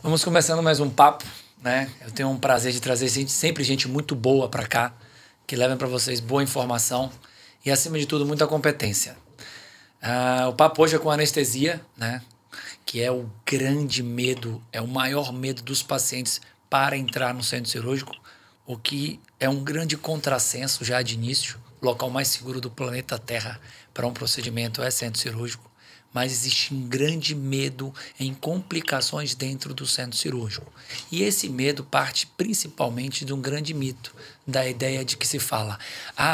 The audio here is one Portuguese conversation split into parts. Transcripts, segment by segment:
Vamos começando mais um papo, né? Eu tenho um prazer de trazer sempre gente muito boa para cá, que leva para vocês boa informação e, acima de tudo, muita competência. O papo hoje é com anestesia, né? Que é o grande medo, é o maior medo dos pacientes para entrar no centro cirúrgico, o que é um grande contrassenso já de início. O local mais seguro do planeta Terra para um procedimento é centro cirúrgico, mas existe um grande medo em complicações dentro do centro cirúrgico. E esse medo parte principalmente de um grande mito, da ideia de que se fala: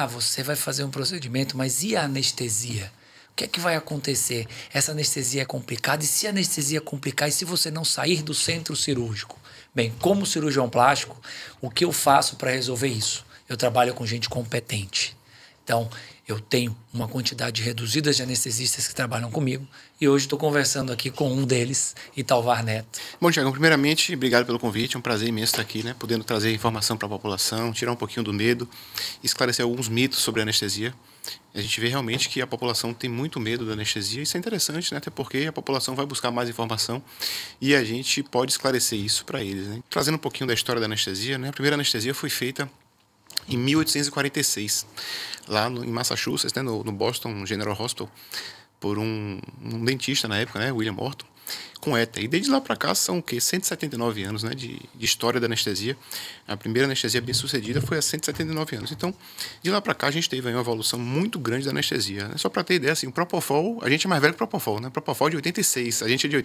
você vai fazer um procedimento, mas e a anestesia? O que é que vai acontecer? Essa anestesia é complicada, e se a anestesia complicar, e se você não sair do centro cirúrgico? Bem, como cirurgião plástico, o que eu faço para resolver isso? Eu trabalho com gente competente. Então, eu tenho uma quantidade reduzida de anestesistas que trabalham comigo e hoje estou conversando aqui com um deles, Italvar Neto. Bom, Tiagão, primeiramente, obrigado pelo convite. É um prazer imenso estar aqui, né? Podendo trazer informação para a população, tirar um pouquinho do medo, esclarecer alguns mitos sobre a anestesia. A gente vê realmente que a população tem muito medo da anestesia. Isso é interessante, né? Até porque a população vai buscar mais informação e a gente pode esclarecer isso para eles, né? Trazendo um pouquinho da história da anestesia, né? A primeira anestesia foi feita em 1846, lá em Massachusetts, né, no Boston General Hospital, por um dentista na época, né, William Morton, com éter. E desde lá para cá são o quê? 179 anos, né, de história da anestesia. A primeira anestesia bem sucedida foi há 179 anos. Então, de lá para cá a gente teve aí uma evolução muito grande da anestesia, né? Só para ter ideia, assim, o Propofol, a gente é mais velho que o Propofol, né? O Propofol é de 86,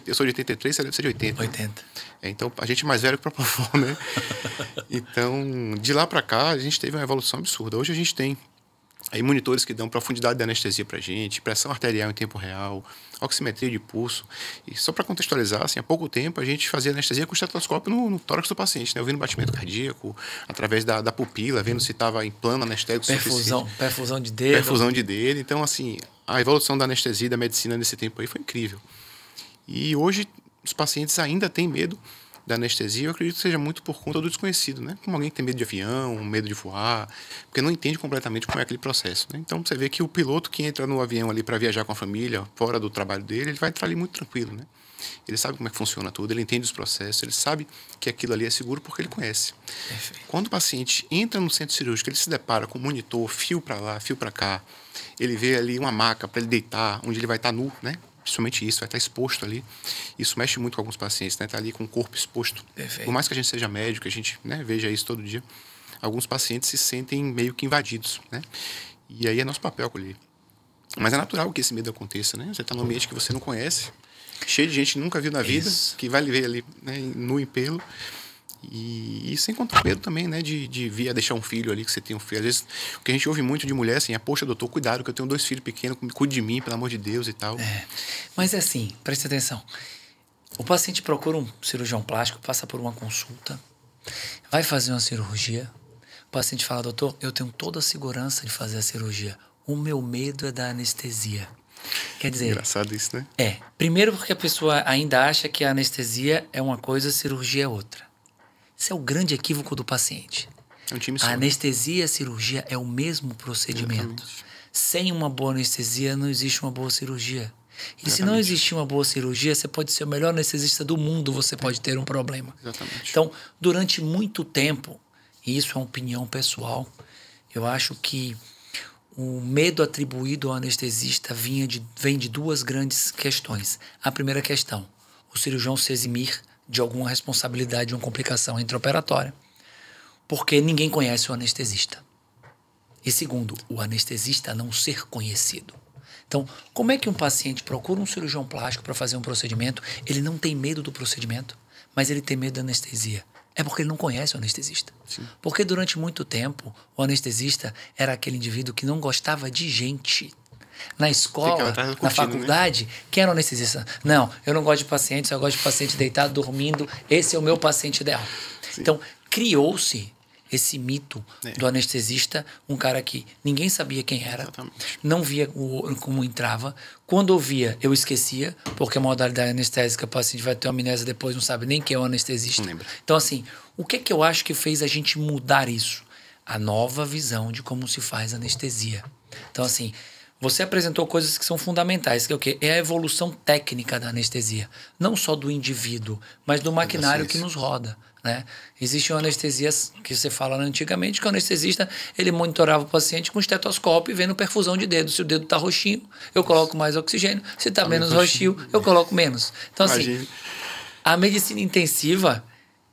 eu sou de 83, você deve ser de 80. 80. Então, a gente é mais velho que o Propofol, né? Então, de lá para cá a gente teve uma evolução absurda. Hoje a gente tem aí monitores que dão profundidade da anestesia para a gente, pressão arterial em tempo real, oximetria de pulso. E só para contextualizar, assim, há pouco tempo a gente fazia anestesia com estetoscópio no tórax do paciente, né? Ouvindo o batimento cardíaco, através da pupila, vendo se estava em plano anestésico suficiente. Perfusão de dedo. Perfusão de dedo. Então, assim, a evolução da anestesia e da medicina nesse tempo aí foi incrível. E hoje os pacientes ainda têm medo da anestesia. Eu acredito que seja muito por conta do desconhecido, né? Como alguém que tem medo de avião, medo de voar, porque não entende completamente como é aquele processo, né? Então, você vê que o piloto que entra no avião ali para viajar com a família, fora do trabalho dele, ele vai entrar ali muito tranquilo, né? Ele sabe como é que funciona tudo, ele entende os processos, ele sabe que aquilo ali é seguro porque ele conhece. Perfeito. Quando o paciente entra no centro cirúrgico, ele se depara com um monitor, fio para lá, fio para cá, ele vê ali uma maca para ele deitar, onde ele vai estar nu, né? Principalmente isso, vai estar exposto ali. Isso mexe muito com alguns pacientes, né? Está ali com o corpo exposto. Perfeito. Por mais que a gente seja médico, que a gente, né, veja isso todo dia, alguns pacientes se sentem meio que invadidos, né? E aí é nosso papel acolher. Mas é natural que esse medo aconteça, né? Você está num ambiente que você não conhece, cheio de gente que nunca viu na vida, que vai lhe ver ali, né, nu em pelo. E sem contar o medo também, né, de vir a deixar um filho ali, que você tem um filho. Às vezes, o que a gente ouve muito de mulher, assim, poxa, doutor, cuidado, que eu tenho 2 filhos pequenos, cuide de mim, pelo amor de Deus e tal. Mas é assim, preste atenção. O paciente procura um cirurgião plástico, passa por uma consulta, vai fazer uma cirurgia, o paciente fala: doutor, eu tenho toda a segurança de fazer a cirurgia, o meu medo é da anestesia. Quer dizer... Engraçado isso, né? Primeiro porque a pessoa ainda acha que a anestesia é uma coisa, a cirurgia é outra. Esse é o grande equívoco do paciente. É um time só. A anestesia e a cirurgia é o mesmo procedimento. Exatamente. Sem uma boa anestesia não existe uma boa cirurgia. E se não existir uma boa cirurgia, você pode ser o melhor anestesista do mundo, você pode ter um problema. Exatamente. Então, durante muito tempo, e isso é uma opinião pessoal, eu acho que o medo atribuído ao anestesista vem de 2 grandes questões. A primeira questão: o cirurgião se eximir de alguma responsabilidade de uma complicação intraoperatória, porque ninguém conhece o anestesista. E segundo, o anestesista não ser conhecido. Então, como é que um paciente procura um cirurgião plástico para fazer um procedimento, ele não tem medo do procedimento, mas ele tem medo da anestesia? É porque ele não conhece o anestesista. Sim. Porque durante muito tempo, o anestesista era aquele indivíduo que não gostava de gente. Na escola, na faculdade, né? Quem era o anestesista? Não, eu não gosto de pacientes, eu gosto de paciente deitado, dormindo. Esse é o meu paciente ideal. Sim. Então, criou-se esse mito do anestesista, um cara que ninguém sabia quem era, exatamente, não via como entrava. Quando ouvia, eu esquecia, porque a modalidade anestésica, o paciente vai ter uma amnésia depois, não sabe nem quem é o anestesista. Não lembra. Então, assim, o que eu acho que fez a gente mudar isso? A nova visão de como se faz anestesia. Então, assim, Você apresentou coisas que são fundamentais, que é o quê? É a evolução técnica da anestesia. Não só do indivíduo, mas do maquinário que nos roda, né? Existiam anestesias que você fala antigamente, que o anestesista, ele monitorava o paciente com estetoscópio e vendo perfusão de dedo. Se o dedo está roxinho, eu coloco mais oxigênio. Se está menos roxinho, eu coloco menos. Então, assim, a medicina intensiva,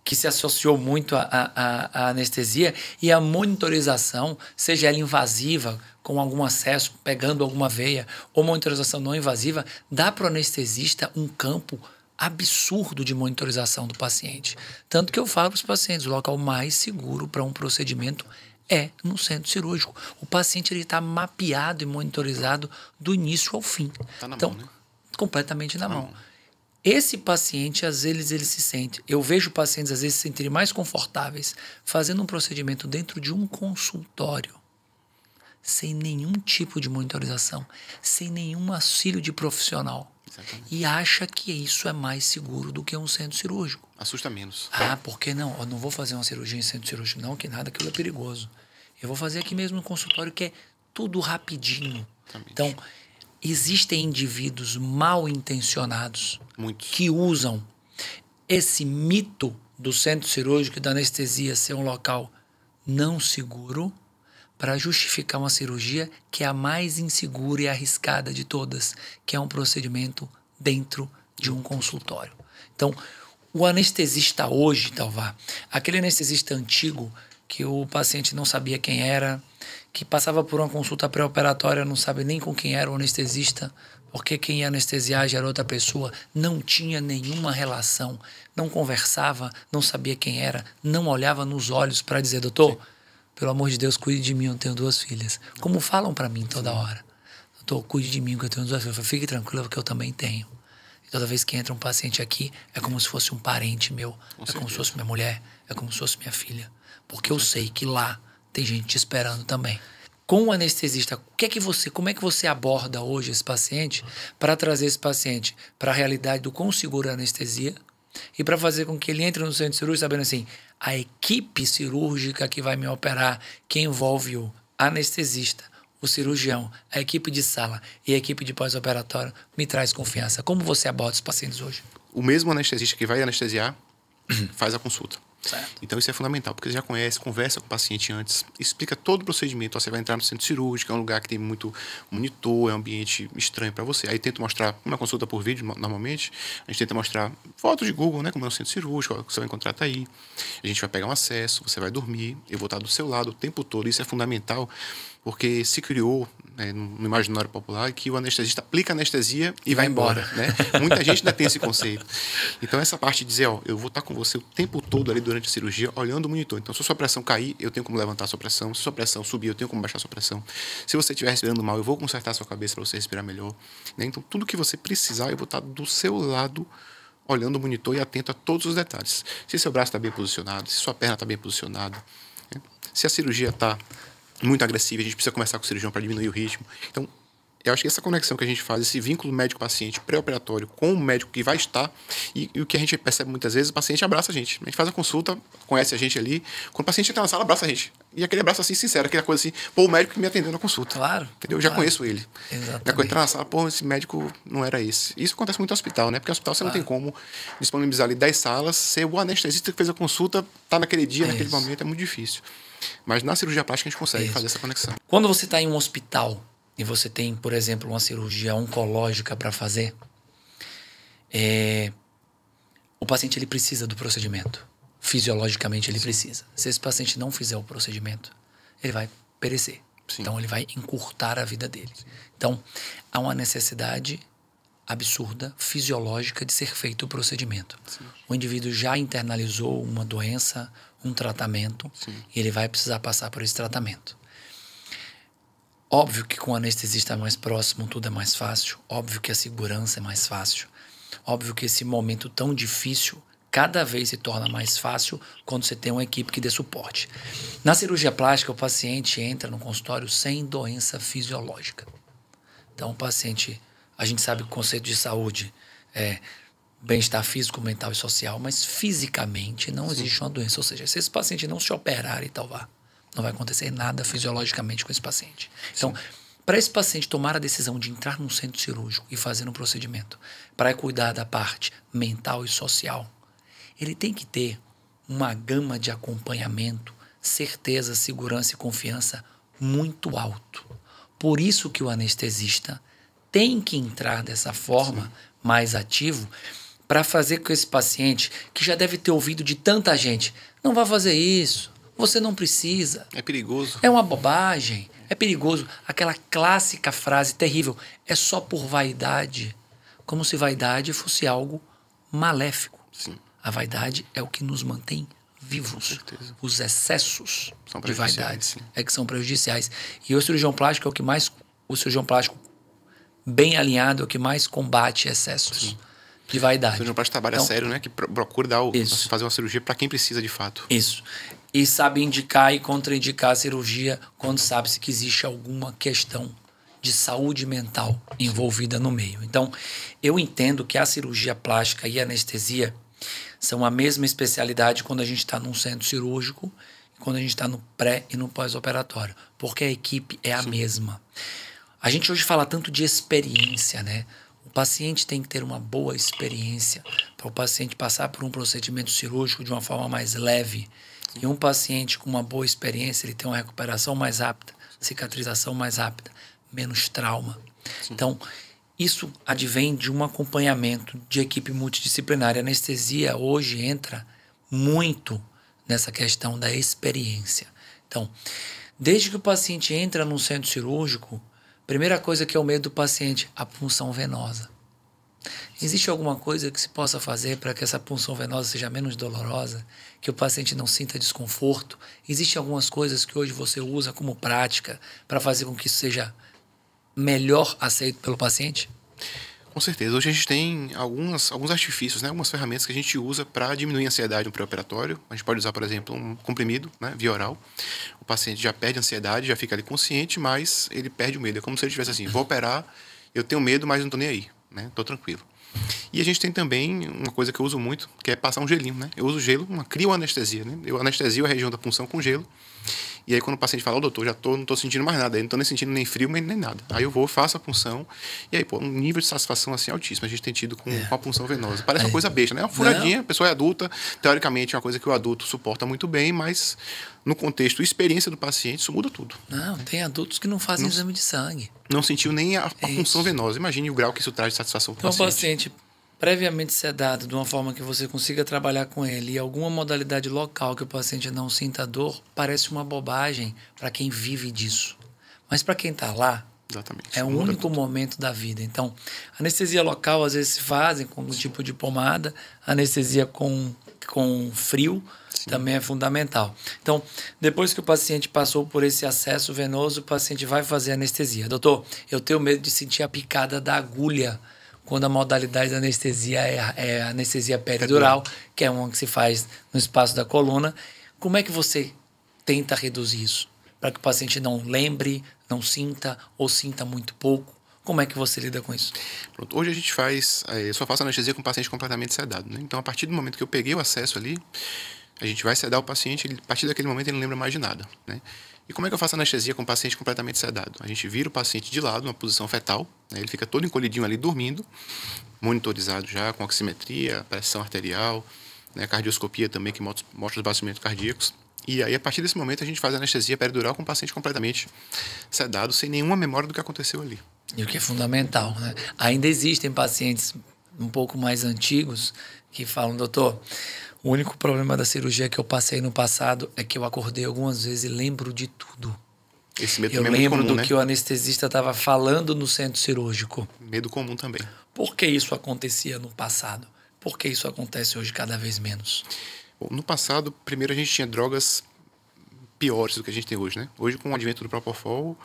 que se associou muito à anestesia, e a monitorização, seja ela invasiva, com algum acesso, pegando alguma veia, ou monitorização não invasiva, dá para o anestesista um campo absurdo de monitorização do paciente. Tanto que eu falo para os pacientes, o local mais seguro para um procedimento é no centro cirúrgico. O paciente está mapeado e monitorizado do início ao fim. Tá na então, mão, né? Completamente na mão. Esse paciente, às vezes, ele se sente... Eu vejo pacientes, às vezes, se sentirem mais confortáveis fazendo um procedimento dentro de um consultório, sem nenhum tipo de monitorização, sem nenhum auxílio de profissional. Exatamente. E acha que isso é mais seguro do que um centro cirúrgico. Assusta menos. Ah, por que não? Eu não vou fazer uma cirurgia em centro cirúrgico. Não, que nada, aquilo é perigoso. Eu vou fazer aqui mesmo no consultório, que é tudo rapidinho. Exatamente. Então, existem indivíduos mal intencionados que usam esse mito do centro cirúrgico e da anestesia ser um local não seguro para justificar uma cirurgia que é a mais insegura e arriscada de todas, que é um procedimento dentro de um consultório. Então, o anestesista hoje, Talvá, aquele anestesista antigo que o paciente não sabia quem era, que passava por uma consulta pré-operatória, não sabe nem com quem era o anestesista, porque quem ia anestesiar já era outra pessoa, não tinha nenhuma relação, não conversava, não sabia quem era, não olhava nos olhos para dizer, doutor, pelo amor de Deus, cuide de mim, eu tenho 2 filhas. Como falam para mim toda hora. Doutor, cuide de mim, que eu tenho 2 filhas. Fique tranquilo, porque eu também tenho. E toda vez que entra um paciente aqui, é como se fosse um parente meu, como se fosse minha mulher, é como se fosse minha filha. Porque eu sei que lá tem gente te esperando também. Com o anestesista, como é que você aborda hoje esse paciente para trazer esse paciente para a realidade do quão seguro é a anestesia e para fazer com que ele entre no centro cirúrgico sabendo assim, a equipe cirúrgica que vai me operar, que envolve o anestesista, o cirurgião, a equipe de sala e a equipe de pós-operatório, me traz confiança. Como você aborda os pacientes hoje? O mesmo anestesista que vai anestesiar faz a consulta. Certo. Então isso é fundamental, porque ele já conhece, conversa com o paciente antes, explica todo o procedimento. Ó, você vai entrar no centro cirúrgico, é um lugar que tem muito monitor, é um ambiente estranho para você. Aí tenta mostrar uma consulta por vídeo, normalmente, a gente tenta mostrar fotos de Google, né, como é um centro cirúrgico, ó, que você vai encontrar tá aí. A gente vai pegar um acesso, você vai dormir, eu vou estar do seu lado o tempo todo. Isso é fundamental, porque se criou, né, no imaginário popular que o anestesista aplica anestesia e vai embora. Né? Muita gente ainda tem esse conceito. Então essa parte de dizer, ó, eu vou estar com você o tempo todo ali durante a cirurgia, olhando o monitor. Então se a sua pressão cair, eu tenho como levantar a sua pressão. Se a sua pressão subir, eu tenho como baixar a sua pressão. Se você estiver respirando mal, eu vou consertar a sua cabeça para você respirar melhor. Né? Então tudo que você precisar, eu vou estar do seu lado, olhando o monitor e atento a todos os detalhes. Se seu braço está bem posicionado, se sua perna está bem posicionada, né? Se a cirurgia está muito agressiva, a gente precisa conversar com o cirurgião para diminuir o ritmo. Então, eu acho que essa conexão que a gente faz, esse vínculo médico-paciente pré-operatório com o médico que vai estar, e o que a gente percebe muitas vezes, o paciente abraça a gente. A gente faz a consulta, conhece a gente ali, quando o paciente entra na sala, abraça a gente. E aquele abraço assim, sincero, aquela coisa assim, pô, o médico que me atendeu na consulta. Claro. Entendeu? Eu já conheço ele. Exatamente. Já quando entra na sala, pô, esse médico não era esse. Isso acontece muito no hospital, né? Porque no hospital você não tem como disponibilizar ali 10 salas, ser o anestesista que fez a consulta, tá naquele dia, naquele momento, é muito difícil. Mas na cirurgia plástica a gente consegue fazer essa conexão. Quando você está em um hospital e você tem, por exemplo, uma cirurgia oncológica para fazer, o paciente ele precisa do procedimento. Fisiologicamente ele precisa. Se esse paciente não fizer o procedimento, ele vai perecer. Sim. Então ele vai encurtar a vida dele. Sim. Então há uma necessidade absurda, fisiológica, de ser feito o procedimento. Sim. O indivíduo já internalizou uma doença, um tratamento, e ele vai precisar passar por esse tratamento. Óbvio que com o anestesista mais próximo tudo é mais fácil, óbvio que a segurança é mais fácil, óbvio que esse momento tão difícil cada vez se torna mais fácil quando você tem uma equipe que dê suporte. Na cirurgia plástica, o paciente entra no consultório sem doença fisiológica. Então o paciente, a gente sabe que o conceito de saúde é bem-estar físico, mental e social, mas fisicamente não existe uma doença. Ou seja, se esse paciente não se operar e tal, não vai acontecer nada fisiologicamente com esse paciente. Então, Para esse paciente tomar a decisão de entrar num centro cirúrgico e fazer um procedimento, para cuidar da parte mental e social, ele tem que ter uma gama de acompanhamento, certeza, segurança e confiança muito alto. Por isso que o anestesista tem que entrar dessa forma mais ativo para fazer com esse paciente, que já deve ter ouvido de tanta gente, não vai fazer isso, você não precisa. É perigoso. É uma bobagem, é perigoso. Aquela clássica frase terrível, é só por vaidade. Como se vaidade fosse algo maléfico. Sim. A vaidade é o que nos mantém vivos. Os excessos de vaidade é que são prejudiciais. E o cirurgião plástico é o cirurgião plástico bem alinhado é o que mais combate excessos de vaidade. O cirurgião plástico trabalha sério, né? Que procura fazer uma cirurgia para quem precisa de fato. Isso. E sabe indicar e contraindicar a cirurgia quando sabe-se que existe alguma questão de saúde mental envolvida no meio. Então, eu entendo que a cirurgia plástica e a anestesia são a mesma especialidade quando a gente está num centro cirúrgico e quando a gente está no pré e no pós-operatório, porque a equipe é a mesma. A gente hoje fala tanto de experiência, né? O paciente tem que ter uma boa experiência para o paciente passar por um procedimento cirúrgico de uma forma mais leve. E um paciente com uma boa experiência, ele tem uma recuperação mais rápida, cicatrização mais rápida, menos trauma. Então, isso advém de um acompanhamento de equipe multidisciplinar. A anestesia hoje entra muito nessa questão da experiência. Então, desde que o paciente entra num centro cirúrgico, primeira coisa que é o medo do paciente, a punção venosa. Existe alguma coisa que se possa fazer para que essa punção venosa seja menos dolorosa, que o paciente não sinta desconforto? Existem algumas coisas que hoje você usa como prática para fazer com que isso seja melhor aceito pelo paciente? Com certeza. Hoje a gente tem alguns artifícios, né? Algumas ferramentas que a gente usa para diminuir a ansiedade no pré-operatório. A gente pode usar, por exemplo, um comprimido, né? Via oral. O paciente já perde a ansiedade, já fica ali consciente, mas ele perde o medo. É como se ele tivesse assim, vou operar, eu tenho medo, mas não estou nem aí, né? Estou tranquilo. E a gente tem também uma coisa que eu uso muito, que é passar um gelinho, né? Eu uso gelo, uma crioanestesia, né? Eu anestesio a região da punção com gelo. E aí quando o paciente fala, doutor, não estou sentindo mais nada, eu não estou nem sentindo nem frio, nem nada. Aí eu vou, faço a punção, e aí, um nível de satisfação assim altíssimo a gente tem tido com a punção venosa. Parece uma coisa besta, né? Uma furadinha, a pessoa é adulta, teoricamente é uma coisa que o adulto suporta muito bem, mas no contexto experiência do paciente, isso muda tudo. Não, tem adultos que não fazem exame de sangue. Não sentiu nem a punção venosa. Imagine o grau que isso traz de satisfação para o paciente. Então, o paciente previamente sedado de uma forma que você consiga trabalhar com ele e alguma modalidade local que o paciente não sinta dor, parece uma bobagem para quem vive disso. Mas para quem está lá, exatamente, é o único momento da vida. Então, anestesia local às vezes se fazem com um tipo de pomada, anestesia com frio também é fundamental. Então, depois que o paciente passou por esse acesso venoso, o paciente vai fazer anestesia. Doutor, eu tenho medo de sentir a picada da agulha quando a modalidade da anestesia é a anestesia peridural, que é uma que se faz no espaço da coluna. Como é que você tenta reduzir isso? Para que o paciente não lembre, não sinta ou sinta muito pouco? Como é que você lida com isso? Pronto, hoje a gente eu só faço anestesia com o paciente completamente sedado, né? Então, a partir do momento que eu peguei o acesso ali, a gente vai sedar o paciente, a partir daquele momento ele não lembra mais de nada, né? E como é que eu faço anestesia com o paciente completamente sedado? A gente vira o paciente de lado, numa posição fetal, né? Ele fica todo encolhidinho ali, dormindo, monitorizado já, com oximetria, pressão arterial, né? Cardioscopia também, que mostra os batimentos cardíacos. E aí, a partir desse momento, a gente faz a anestesia peridural com o paciente completamente sedado, sem nenhuma memória do que aconteceu ali. E o que é fundamental, né? Ainda existem pacientes um pouco mais antigos que falam, doutor, o único problema da cirurgia que eu passei no passado é que eu acordei algumas vezes e lembro de tudo. Esse medo eu também lembro é muito comum, do né? que o anestesista estava falando no centro cirúrgico. Medo comum também. Por que isso acontecia no passado? Por que isso acontece hoje cada vez menos? Bom, no passado, primeiro a gente tinha drogas piores do que a gente tem hoje, né? Hoje, com o advento do Propofol,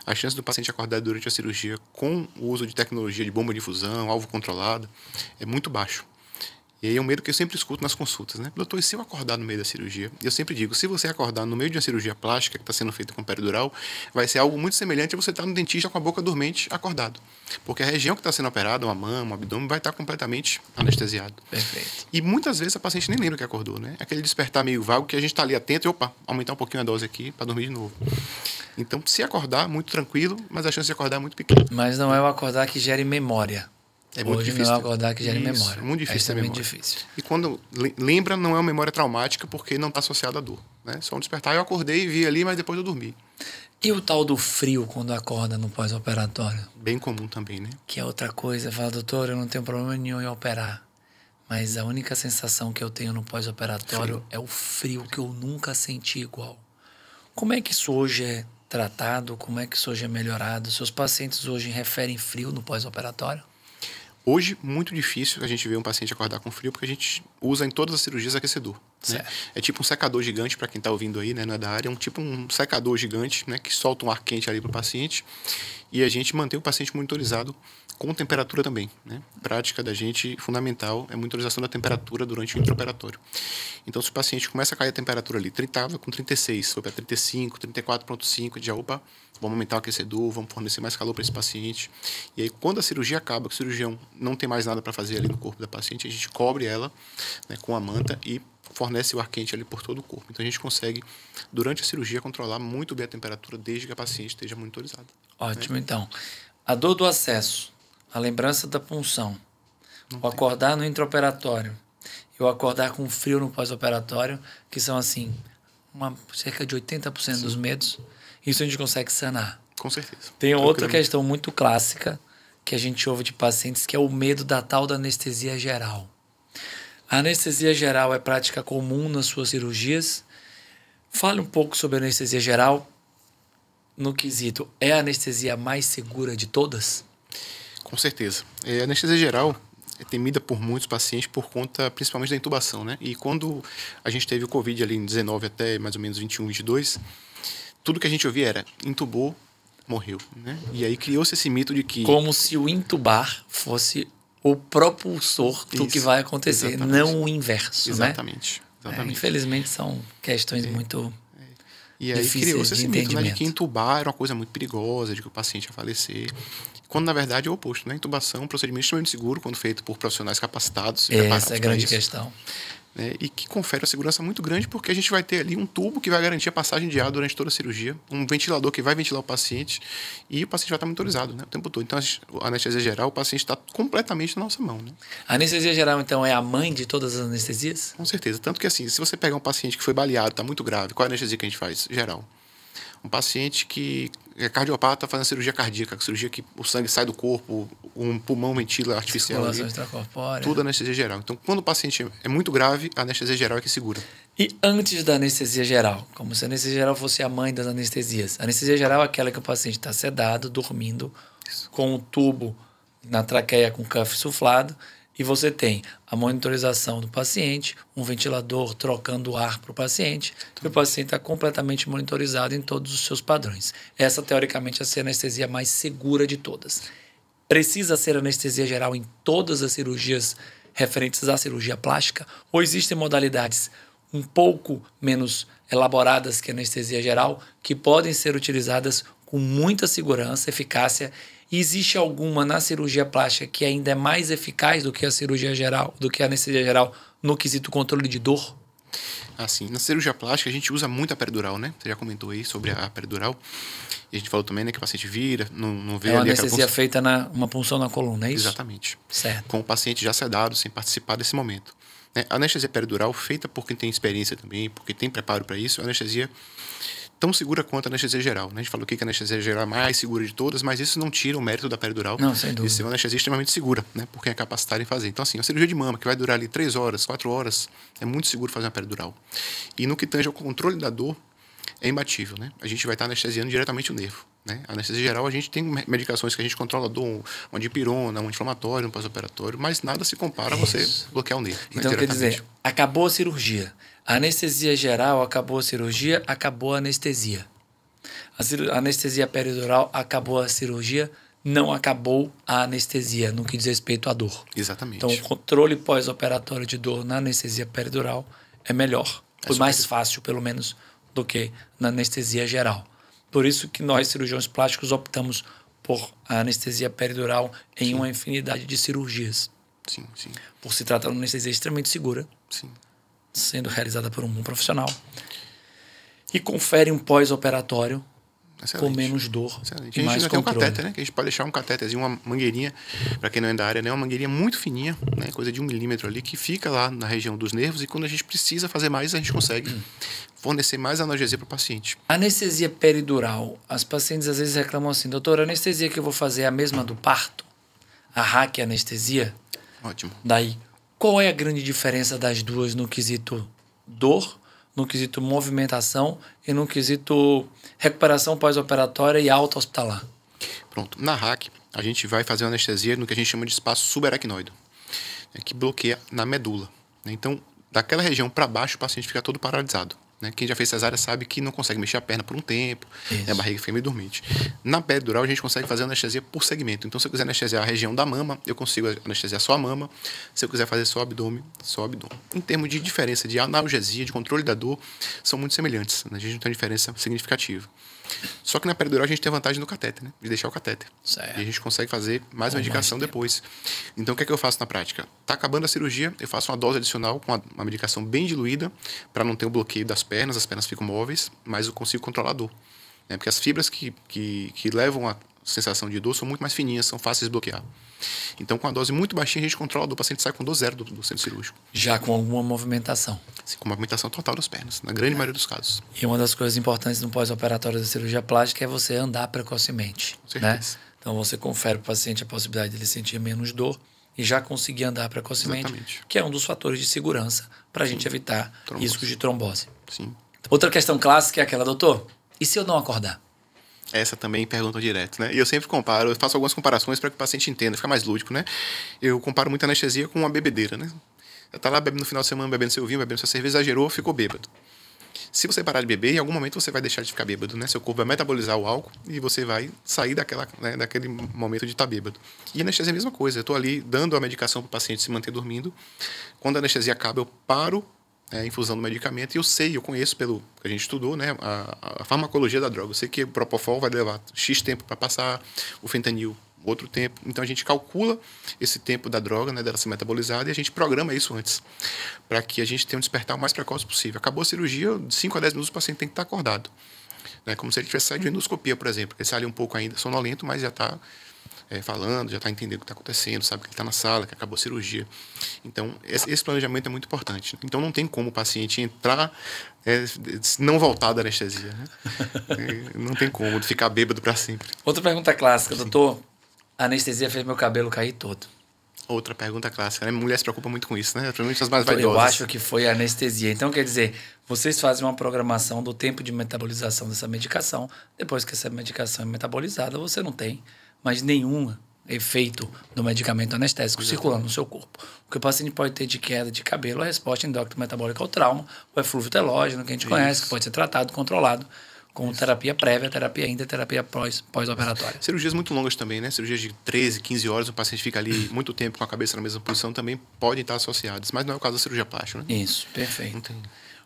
a chance do paciente acordar durante a cirurgia com o uso de tecnologia de bomba de infusão, alvo controlado, é muito baixo. E aí é um medo que eu sempre escuto nas consultas, né? Doutor, e se eu acordar no meio da cirurgia? Eu sempre digo, se você acordar no meio de uma cirurgia plástica que está sendo feita com peridural, vai ser algo muito semelhante a você estar no dentista com a boca dormente, acordado. Porque a região que está sendo operada, uma mama, um abdômen, vai estar completamente anestesiado. Perfeito. E muitas vezes a paciente nem lembra que acordou, né? Aquele despertar meio vago que a gente está ali atento e, opa, aumentar um pouquinho a dose aqui para dormir de novo. Então, se acordar, muito tranquilo, mas a chance de acordar é muito pequena. Mas não é o acordar que gere memória. É muito Hoje difícil. não é acordar que gere memória. É muito difícil ter memória. Muito difícil. E quando lembra, não é uma memória traumática porque não está associada à dor. Né? Só um despertar, eu acordei e vi ali, mas depois eu dormi. E o tal do frio quando acorda no pós-operatório? Bem comum também, né? Que é outra coisa. Fala, doutor, eu não tenho problema nenhum em operar. Mas a única sensação que eu tenho no pós-operatório é o frio que eu nunca senti igual. Como é que isso hoje é tratado? Como é que isso hoje é melhorado? Seus pacientes hoje referem frio no pós-operatório? Hoje, muito difícil a gente ver um paciente acordar com frio, porque a gente usa em todas as cirurgias aquecedor. Né? É tipo um secador gigante, para quem está ouvindo aí, né, não é da área, é tipo um secador gigante, né, que solta um ar quente ali para o paciente, e a gente mantém o paciente monitorizado com temperatura também. Né? Prática da gente fundamental é a monitorização da temperatura durante o intraoperatório. Então, se o paciente começa a cair a temperatura ali, estava com 36, foi para 35, 34,5, já opa, vamos aumentar o aquecedor, vamos fornecer mais calor para esse paciente. E aí, quando a cirurgia acaba, que o cirurgião não tem mais nada para fazer ali no corpo da paciente, a gente cobre ela, né, com a manta e fornece o ar quente ali por todo o corpo. Então, a gente consegue, durante a cirurgia, controlar muito bem a temperatura desde que a paciente esteja monitorizada. Ótimo, né? Então. A dor do acesso, a lembrança da punção, o acordar no intraoperatório e o acordar com frio no pós-operatório, que são, assim, cerca de 80% dos medos, isso a gente consegue sanar. Com certeza. Tem outra questão muito clássica que a gente ouve de pacientes, que é o medo da tal da anestesia geral. A anestesia geral é prática comum nas suas cirurgias. Fale um pouco sobre a anestesia geral no quesito. É a anestesia mais segura de todas? Com certeza. A anestesia geral é temida por muitos pacientes por conta principalmente da intubação, né? E quando a gente teve o Covid ali em 19 até mais ou menos 21, 22, tudo que a gente ouvia era intubou, morreu, né? E aí criou-se esse mito de que... Como se o intubar fosse o propulsor do que vai acontecer, exatamente, não o inverso, exatamente, né? Exatamente. Infelizmente são questões muito E aí criou-se esse mito, né, de que intubar era uma coisa muito perigosa, de que o paciente ia falecer. Quando, na verdade, é o oposto, né? Intubação é um procedimento extremamente seguro quando feito por profissionais capacitados. Essa é a grande questão. Né, e que confere uma segurança muito grande, porque a gente vai ter ali um tubo que vai garantir a passagem de ar durante toda a cirurgia, um ventilador que vai ventilar o paciente, e o paciente vai estar monitorizado, né, o tempo todo. Então, a anestesia geral, o paciente está completamente na nossa mão. Né? A anestesia geral, então, é a mãe de todas as anestesias? Com certeza. Tanto que, assim, se você pegar um paciente que foi baleado, está muito grave, qual é a anestesia que a gente faz? Geral. Um paciente que é cardiopata, fazendo cirurgia cardíaca, cirurgia que o sangue sai do corpo, um pulmão ventila artificial ali, tudo anestesia geral. Então, quando o paciente é muito grave, a anestesia geral é que segura. E antes da anestesia geral, como se a anestesia geral fosse a mãe das anestesias. A anestesia geral é aquela que o paciente está sedado, dormindo, com o tubo na traqueia com cuff suflado, e você tem a monitorização do paciente, um ventilador trocando ar para o paciente, e o paciente está completamente monitorizado em todos os seus padrões. Essa, teoricamente, é a anestesia mais segura de todas. Precisa ser anestesia geral em todas as cirurgias referentes à cirurgia plástica? Ou existem modalidades um pouco menos elaboradas que a anestesia geral, que podem ser utilizadas com muita segurança, eficácia? E existe alguma na cirurgia plástica que ainda é mais eficaz do que a cirurgia geral, do que a anestesia geral no quesito controle de dor? Assim, na cirurgia plástica a gente usa muito a peridural, né? Você já comentou aí sobre a peridural. E a gente falou também, né, que o paciente vira, não vê ali... É uma ali anestesia feita uma punção na coluna, é isso? Exatamente. Certo. Com o paciente já sedado, sem participar desse momento. A anestesia peridural, feita por quem tem experiência também, porque tem preparo para isso, é a anestesia tão segura quanto a anestesia geral. Né? A gente falou que a anestesia geral é a mais segura de todas, mas isso não tira o mérito da peridural. Não, sem dúvida. Isso é uma anestesia extremamente segura, né? Por quem é capacitado em fazer. Então, assim, a cirurgia de mama, que vai durar ali 3 horas, 4 horas, é muito seguro fazer uma peridural. E no que tange ao controle da dor, é imbatível, né? A gente vai estar anestesiando diretamente o nervo. Né? A anestesia geral, a gente tem medicações que a gente controla a dor, uma dipirona, um anti-inflamatório, um pós-operatório, mas nada se compara a você bloquear o nervo. Então, quer dizer, acabou a cirurgia. A anestesia geral acabou a cirurgia, acabou a anestesia. A anestesia peridural acabou a cirurgia, não acabou a anestesia no que diz respeito à dor. Exatamente. Então, o controle pós-operatório de dor na anestesia peridural é melhor, ou mais fácil, pelo menos, do que na anestesia geral. Por isso que nós, cirurgiões plásticos, optamos por a anestesia peridural em uma infinidade de cirurgias. Sim, sim. Por se tratar de uma anestesia extremamente segura, Sim. sendo realizada por um bom profissional. E confere um pós-operatório com menos dor Excelente. e A gente mais ainda tem um controle. catéter, né? Que a gente pode deixar um catéterzinho, uma mangueirinha, para quem não é da área, né? Uma mangueirinha muito fininha, né? Coisa de 1 milímetro ali, que fica lá na região dos nervos e quando a gente precisa fazer mais, a gente consegue fornecer mais analgesia para o paciente. Anestesia peridural. As pacientes às vezes reclamam assim, doutor, a anestesia que eu vou fazer é a mesma do parto? A RAC anestesia? Ótimo. Daí, qual é a grande diferença das duas no quesito dor, no quesito movimentação e no quesito recuperação pós-operatória e alta hospitalar? Pronto. Na RAC, a gente vai fazer uma anestesia no que a gente chama de espaço subaracnoide, né? Que bloqueia na medula, né? Então, daquela região para baixo, o paciente fica todo paralisado. Né? Quem já fez cesárea sabe que não consegue mexer a perna por um tempo, né? A barriga fica meio dormente. Na peridural, a gente consegue fazer anestesia por segmento. Então, se eu quiser anestesiar a região da mama, eu consigo anestesiar só a mama. Se eu quiser fazer só o abdômen, só o abdômen. Em termos de diferença de analgesia, de controle da dor, são muito semelhantes, né? A gente não tem diferença significativa. Só que na peridural a gente tem a vantagem do catéter, né? De deixar o catéter. Certo. E a gente consegue fazer mais medicação depois. Então, o que é que eu faço na prática? Tá acabando a cirurgia, eu faço uma dose adicional com uma medicação bem diluída para não ter o bloqueio das pernas, as pernas ficam móveis, mas eu consigo controlar a dor. Né? Porque as fibras que levam a sensação de dor são muito mais fininhas, são fáceis de bloquear. Então, com a dose muito baixinha, a gente controla a dor, o paciente sai com dor zero do centro cirúrgico. Já com alguma movimentação. Assim, com uma movimentação total das pernas, na grande maioria dos casos. E uma das coisas importantes no pós-operatório da cirurgia plástica é você andar precocemente. Com certeza. Né? Então, você confere para o paciente a possibilidade de ele sentir menos dor e já conseguir andar precocemente, Exatamente. que é um dos fatores de segurança para a gente evitar riscos de trombose. Sim. Outra questão clássica é aquela, doutor, e se eu não acordar? Essa também perguntam direto, né? E eu sempre comparo, eu faço algumas comparações para que o paciente entenda, fica mais lúdico, né? Eu comparo muito a anestesia com uma bebedeira, né? Você tá lá bebendo no final de semana, bebendo seu vinho, bebendo sua cerveja, exagerou, ficou bêbado. Se você parar de beber, em algum momento você vai deixar de ficar bêbado, né? Seu corpo vai metabolizar o álcool e você vai sair daquele momento de estar bêbado. E a anestesia é a mesma coisa. Eu estou ali dando a medicação para o paciente se manter dormindo. Quando a anestesia acaba, eu paro a infusão do medicamento e eu conheço pelo que a gente estudou, né? A farmacologia da droga. Eu sei que o Propofol vai levar X tempo para passar, o fentanil outro tempo. Então a gente calcula esse tempo da droga, né, dela ser metabolizada, e a gente programa isso antes, para que a gente tenha um despertar o mais precoce possível. Acabou a cirurgia, de 5 a 10 minutos o paciente tem que estar acordado. Né, como se ele tivesse saído de endoscopia, por exemplo. Ele sai ali um pouco ainda sonolento, mas já está falando, já está entendendo o que está acontecendo, sabe que ele está na sala, que acabou a cirurgia. Então, esse planejamento é muito importante. Então, não tem como o paciente entrar não voltar da anestesia. Né? Não tem como ficar bêbado para sempre. Outra pergunta clássica, doutor. A anestesia fez meu cabelo cair todo. Outra pergunta clássica, né? Mulher se preocupa muito com isso, né? Principalmente as mais valiosas. Eu acho que foi a anestesia. Então, quer dizer, vocês fazem uma programação do tempo de metabolização dessa medicação. Depois que essa medicação é metabolizada, você não tem mais nenhum efeito do medicamento anestésico circulando no seu corpo. O que o paciente pode ter de queda de cabelo é a resposta endócrina metabólica ao trauma, ou é flúvio telógeno, que a gente conhece, que pode ser tratado, controlado, com terapia prévia, terapia ainda, terapia pós-operatória. Cirurgias muito longas também, né? Cirurgias de 13, 15 horas, o paciente fica ali muito tempo com a cabeça na mesma posição, também podem estar associadas, mas não é o caso da cirurgia plástica, né? Isso, perfeito.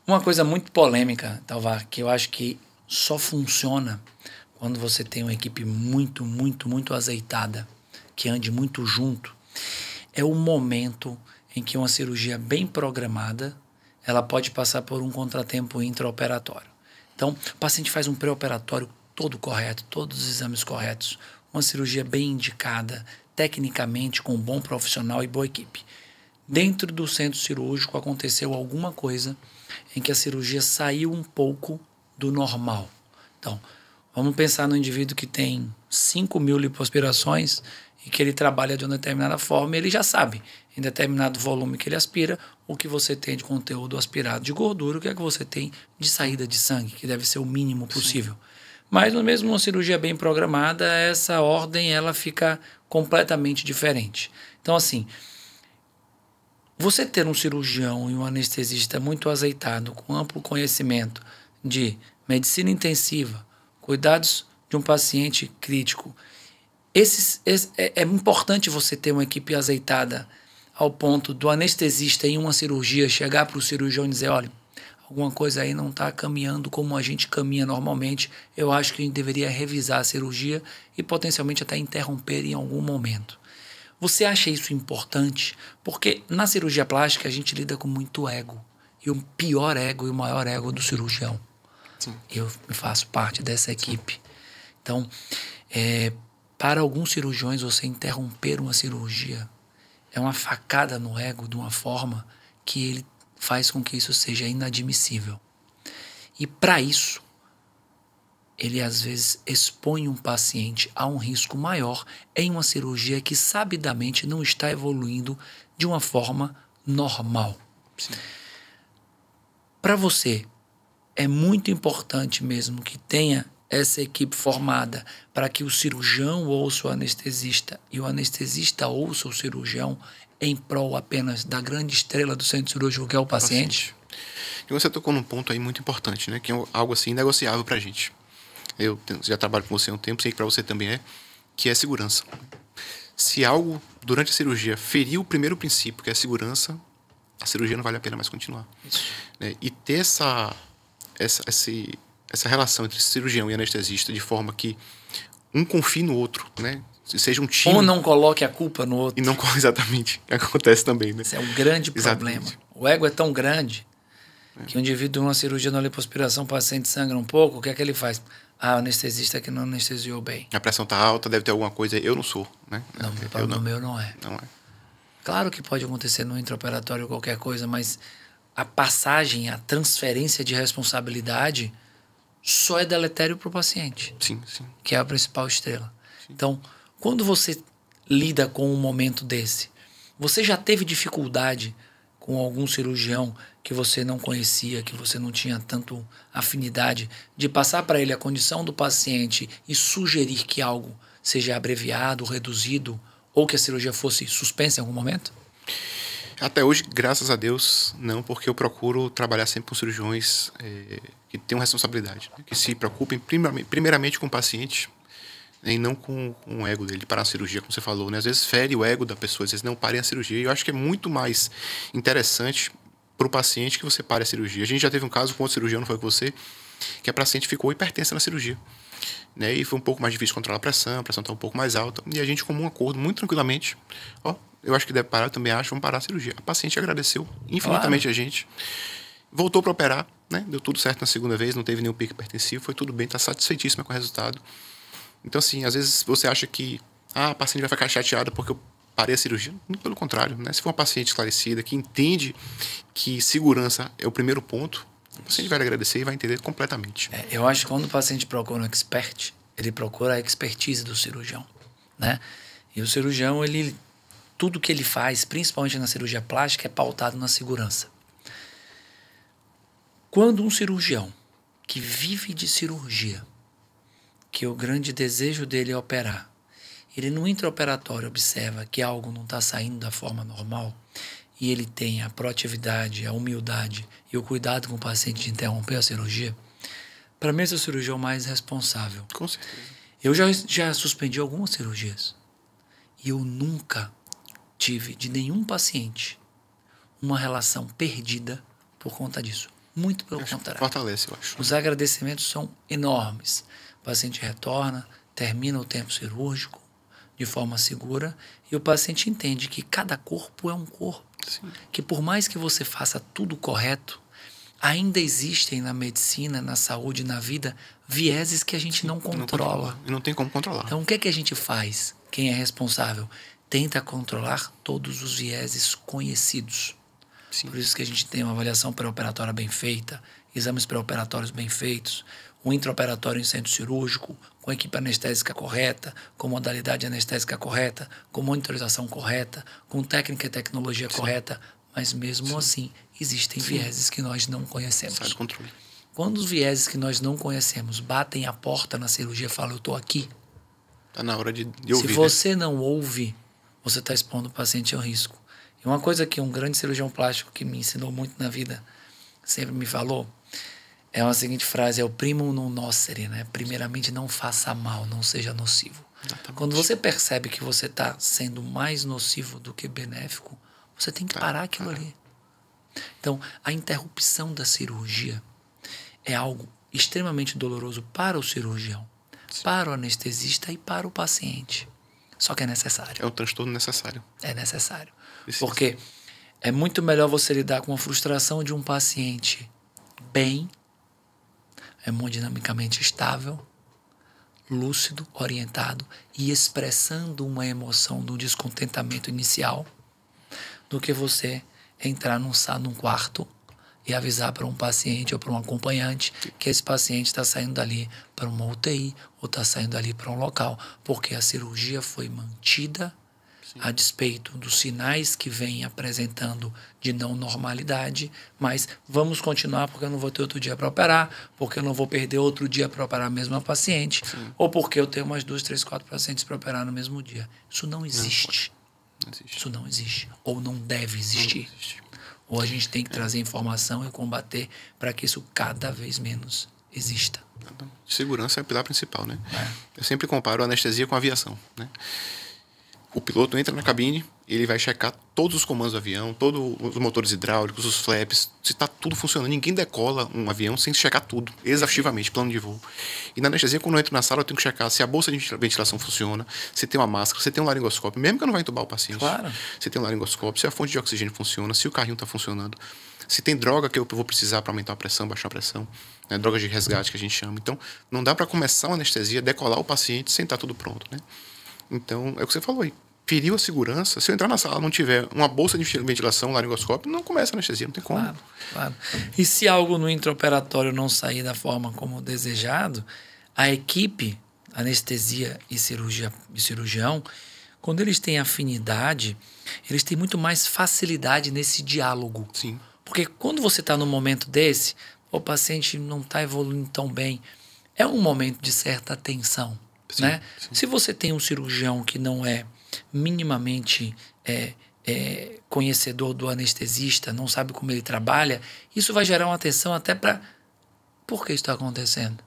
Uma coisa muito polêmica, Talvar, que eu acho que só funciona quando você tem uma equipe muito, muito, muito azeitada, que ande muito junto, é o momento em que uma cirurgia bem programada, ela pode passar por um contratempo intraoperatório. Então, o paciente faz um pré-operatório todo correto, todos os exames corretos, uma cirurgia bem indicada, tecnicamente, com um bom profissional e boa equipe. Dentro do centro cirúrgico aconteceu alguma coisa em que a cirurgia saiu um pouco do normal. Então, vamos pensar no indivíduo que tem 5.000 lipoaspirações e que ele trabalha de uma determinada forma, ele já sabe, em determinado volume que ele aspira, o que você tem de conteúdo aspirado de gordura, o que é que você tem de saída de sangue, que deve ser o mínimo possível. Sim. Mas mesmo uma cirurgia bem programada, essa ordem ela fica completamente diferente. Então, assim, você ter um cirurgião e um anestesista muito azeitado, com amplo conhecimento de medicina intensiva, cuidados de um paciente crítico, É importante você ter uma equipe azeitada ao ponto do anestesista em uma cirurgia chegar para o cirurgião e dizer, olha, alguma coisa aí não está caminhando como a gente caminha normalmente, eu acho que a gente deveria revisar a cirurgia e potencialmente até interromper em algum momento. Você acha isso importante? Porque na cirurgia plástica a gente lida com muito ego. E o pior ego e o maior ego do cirurgião. Sim. Eu faço parte dessa equipe. Então, para alguns cirurgiões, você interromper uma cirurgia é uma facada no ego de uma forma que ele faz com que isso seja inadmissível. E para isso, ele às vezes expõe um paciente a um risco maior em uma cirurgia que sabidamente não está evoluindo de uma forma normal. Para você, é muito importante mesmo que tenha essa equipe formada para que o cirurgião ouça o anestesista e o anestesista ouça o cirurgião em prol apenas da grande estrela do centro cirúrgico, que é o paciente. E você tocou num ponto aí muito importante, né? Que é algo assim negociável para a gente. Eu já trabalho com você há um tempo, sei que para você também que é segurança. Se algo durante a cirurgia ferir o primeiro princípio, que é a segurança, a cirurgia não vale a pena mais continuar. Né? E ter essa relação entre cirurgião e anestesista de forma que um confie no outro, né? Seja um time. Um não coloque a culpa no outro. E não exatamente. Acontece também, né? Esse é um grande problema. Exatamente. O ego é tão grande que um indivíduo, uma cirurgia na lipoaspiração, o paciente sangra um pouco, o que é que ele faz? Ah, o anestesista que não anestesiou bem. A pressão está alta, deve ter alguma coisa. Eu não sou, né? Não, no meu não é. Não é. Claro que pode acontecer no intraoperatório qualquer coisa, mas a passagem, a transferência de responsabilidade só é deletério para o paciente. Sim, sim. Que é a principal estrela. Sim. Então, quando você lida com um momento desse, você já teve dificuldade com algum cirurgião que você não conhecia, que você não tinha tanto afinidade, de passar para ele a condição do paciente e sugerir que algo seja abreviado, reduzido, ou que a cirurgia fosse suspensa em algum momento? Até hoje, graças a Deus, não, porque eu procuro trabalhar sempre com cirurgiões que tenham responsabilidade, né? Que se preocupem primeiramente com o paciente, né? E não com o ego dele, parar a cirurgia, como você falou, né? Às vezes fere o ego da pessoa, às vezes não parem a cirurgia. E eu acho que é muito mais interessante para o paciente que você pare a cirurgia. A gente já teve um caso com outro cirurgião, não foi com você, que a paciente ficou hipertensa na cirurgia. Né? E foi um pouco mais difícil controlar a pressão está um pouco mais alta. E a gente, como um acordo, muito tranquilamente, eu acho que deve parar, eu também acho, vamos parar a cirurgia. A paciente agradeceu infinitamente a gente. Voltou para operar, né? Deu tudo certo na segunda vez, não teve nenhum pico hipertensivo, foi tudo bem, está satisfeitíssima com o resultado. Então, assim, às vezes você acha que a paciente vai ficar chateada porque eu parei a cirurgia. Muito pelo contrário, né? Se for uma paciente esclarecida, que entende que segurança é o primeiro ponto, o paciente vai agradecer e vai entender completamente. Eu acho que quando o paciente procura um expert, ele procura a expertise do cirurgião, né? E o cirurgião, tudo que ele faz, principalmente na cirurgia plástica, é pautado na segurança. Quando um cirurgião que vive de cirurgia, que o grande desejo dele é operar, ele no intraoperatório observa que algo não está saindo da forma normal e ele tem a proatividade, a humildade e o cuidado com o paciente de interromper a cirurgia, para mim esse é o cirurgião mais responsável. Com certeza. Eu já suspendi algumas cirurgias e eu nunca tive de nenhum paciente uma relação perdida por conta disso. Muito pelo contrário. Fortalece, eu acho. Os agradecimentos são enormes. O paciente retorna, termina o tempo cirúrgico de forma segura e o paciente entende que cada corpo é um corpo. Sim. Que por mais que você faça tudo correto, ainda existem na medicina, na saúde, na vida, vieses que a gente não controla. E não tem como controlar. Então, o que é que a gente faz? Quem é responsável? Tenta controlar todos os vieses conhecidos. Sim. Por isso que a gente tem uma avaliação pré-operatória bem feita, exames pré-operatórios bem feitos, um intraoperatório em centro cirúrgico, com equipe anestésica correta, com modalidade anestésica correta, com monitorização correta, com técnica e tecnologia correta, mas mesmo assim existem vieses que nós não conhecemos. Sai do controle. Quando os vieses que nós não conhecemos batem a porta na cirurgia e falam, eu estou aqui. Está na hora de ouvir. Se você não ouve, você está expondo o paciente ao risco. E uma coisa que um grande cirurgião plástico que me ensinou muito na vida sempre me falou é uma seguinte frase, é o primum non nocere, né? Primeiramente, não faça mal, não seja nocivo. Exatamente. Quando você percebe que você está sendo mais nocivo do que benéfico, você tem que parar aquilo ali. Então, a interrupção da cirurgia é algo extremamente doloroso para o cirurgião, para o anestesista e para o paciente. Só que é necessário. É um transtorno necessário. É necessário. Precisa. Porque é muito melhor você lidar com a frustração de um paciente bem, hemodinamicamente estável, lúcido, orientado e expressando uma emoção do descontentamento inicial, do que você entrar num quarto e avisar para um paciente ou para um acompanhante que esse paciente está saindo dali para uma UTI ou está saindo dali para um local, porque a cirurgia foi mantida a despeito dos sinais que vem apresentando de não normalidade, mas vamos continuar porque eu não vou ter outro dia para operar, porque eu não vou perder outro dia para operar a mesma paciente, ou porque eu tenho umas 2, 3, 4 pacientes para operar no mesmo dia. Isso não existe. Não existe. Isso não existe. Ou não deve existir. Não existe. Ou a gente tem que trazer informação e combater para que isso cada vez menos exista. Segurança é o pilar principal, né? Eu sempre comparo a anestesia com a aviação, né? O piloto entra na cabine, ele vai checar todos os comandos do avião, todos os motores hidráulicos, os flaps, se está tudo funcionando. Ninguém decola um avião sem checar tudo, exaustivamente, plano de voo. E na anestesia, quando eu entro na sala, eu tenho que checar se a bolsa de ventilação funciona, se tem uma máscara, se tem um laringoscópio, mesmo que eu não vá entubar o paciente. Claro. Se tem um laringoscópio, se a fonte de oxigênio funciona, se o carrinho está funcionando, se tem droga que eu vou precisar para aumentar a pressão, baixar a pressão, né? Drogas de resgate que a gente chama. Então, não dá para começar uma anestesia, decolar o paciente sem estar tudo pronto, né? Então, é o que você falou aí. Feriu a segurança. Se eu entrar na sala e não tiver uma bolsa de ventilação, um laringoscópio, não começa a anestesia, não tem como. Claro, claro. E se algo no intraoperatório não sair da forma como desejado, a equipe, anestesia e cirurgião, quando eles têm afinidade, eles têm muito mais facilidade nesse diálogo. Sim. Porque quando você está num momento desse, o paciente não está evoluindo tão bem, é um momento de certa tensão. Sim, né? sim. Se você tem um cirurgião que não é minimamente conhecedor do anestesista, não sabe como ele trabalha, isso vai gerar uma tensão até para... Por que isso está acontecendo?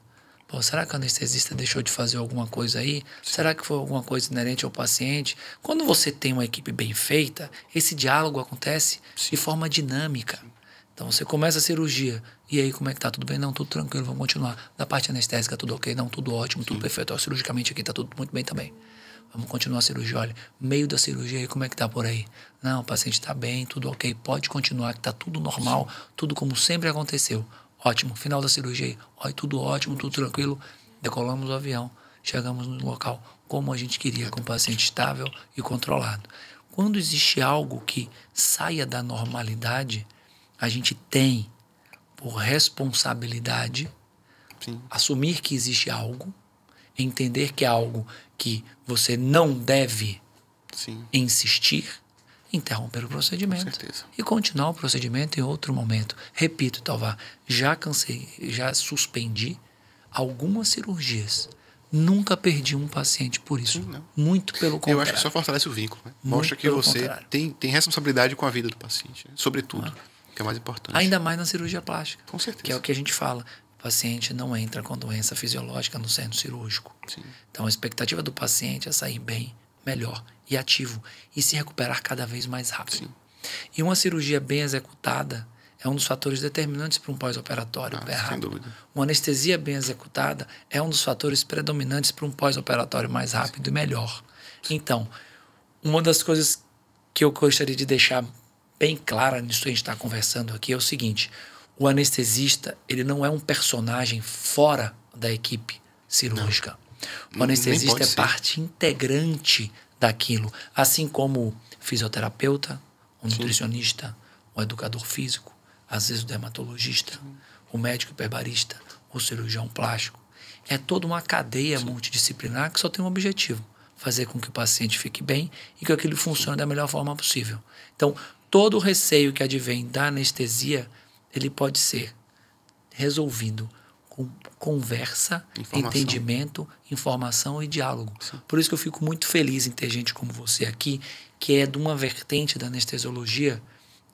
Pô, será que o anestesista deixou de fazer alguma coisa aí? Sim. Será que foi alguma coisa inerente ao paciente? Quando você tem uma equipe bem feita, esse diálogo acontece de forma dinâmica. Então você começa a cirurgia. E aí, como é que tá? Tudo bem? Não, tudo tranquilo, vamos continuar. Da parte anestésica, tudo ok? Não, tudo ótimo, tudo perfeito. Ó, cirurgicamente aqui tá tudo muito bem também. Vamos continuar a cirurgia. Olha, meio da cirurgia aí, como é que tá por aí? Não, o paciente tá bem, tudo ok. Pode continuar, que tá tudo normal, tudo como sempre aconteceu. Ótimo. Final da cirurgia aí. Olha, tudo ótimo, tudo tranquilo. Decolamos o avião. Chegamos no local como a gente queria, com o paciente estável e controlado. Quando existe algo que saia da normalidade, a gente tem, por responsabilidade, Sim. assumir que existe algo, entender que é algo que você não deve Sim. insistir, interromper o procedimento. Com certeza. E continuar o procedimento em outro momento. Repito, Talvar, já suspendi algumas cirurgias. Nunca perdi um paciente por isso. Sim, não. Muito pelo contrário. Eu acho que só fortalece o vínculo. Né? Muito Mostra que pelo você contrário. tem responsabilidade com a vida do paciente, né? Sobretudo, que é mais importante. Ainda mais na cirurgia plástica. Com certeza. Que é o que a gente fala. O paciente não entra com doença fisiológica no centro cirúrgico. Sim. Então a expectativa do paciente é sair bem, melhor e ativo e se recuperar cada vez mais rápido. Sim. E uma cirurgia bem executada é um dos fatores determinantes para um pós-operatório Sem rápido. dúvida. Uma anestesia bem executada é um dos fatores predominantes para um pós-operatório mais rápido e melhor. Então, uma das coisas que eu gostaria de deixar bem clara nisso que a gente está conversando aqui é o seguinte: o anestesista, ele não é um personagem fora da equipe cirúrgica. Não. O anestesista é parte integrante daquilo, assim como o fisioterapeuta, o nutricionista, o educador físico, às vezes o dermatologista, o médico hiperbarista, o cirurgião plástico. É toda uma cadeia multidisciplinar que só tem um objetivo: fazer com que o paciente fique bem e que aquilo funcione da melhor forma possível. Então, todo o receio que advém da anestesia, ele pode ser resolvido com conversa, entendimento, informação e diálogo. Sim. Por isso que eu fico muito feliz em ter gente como você aqui, que é de uma vertente da anestesiologia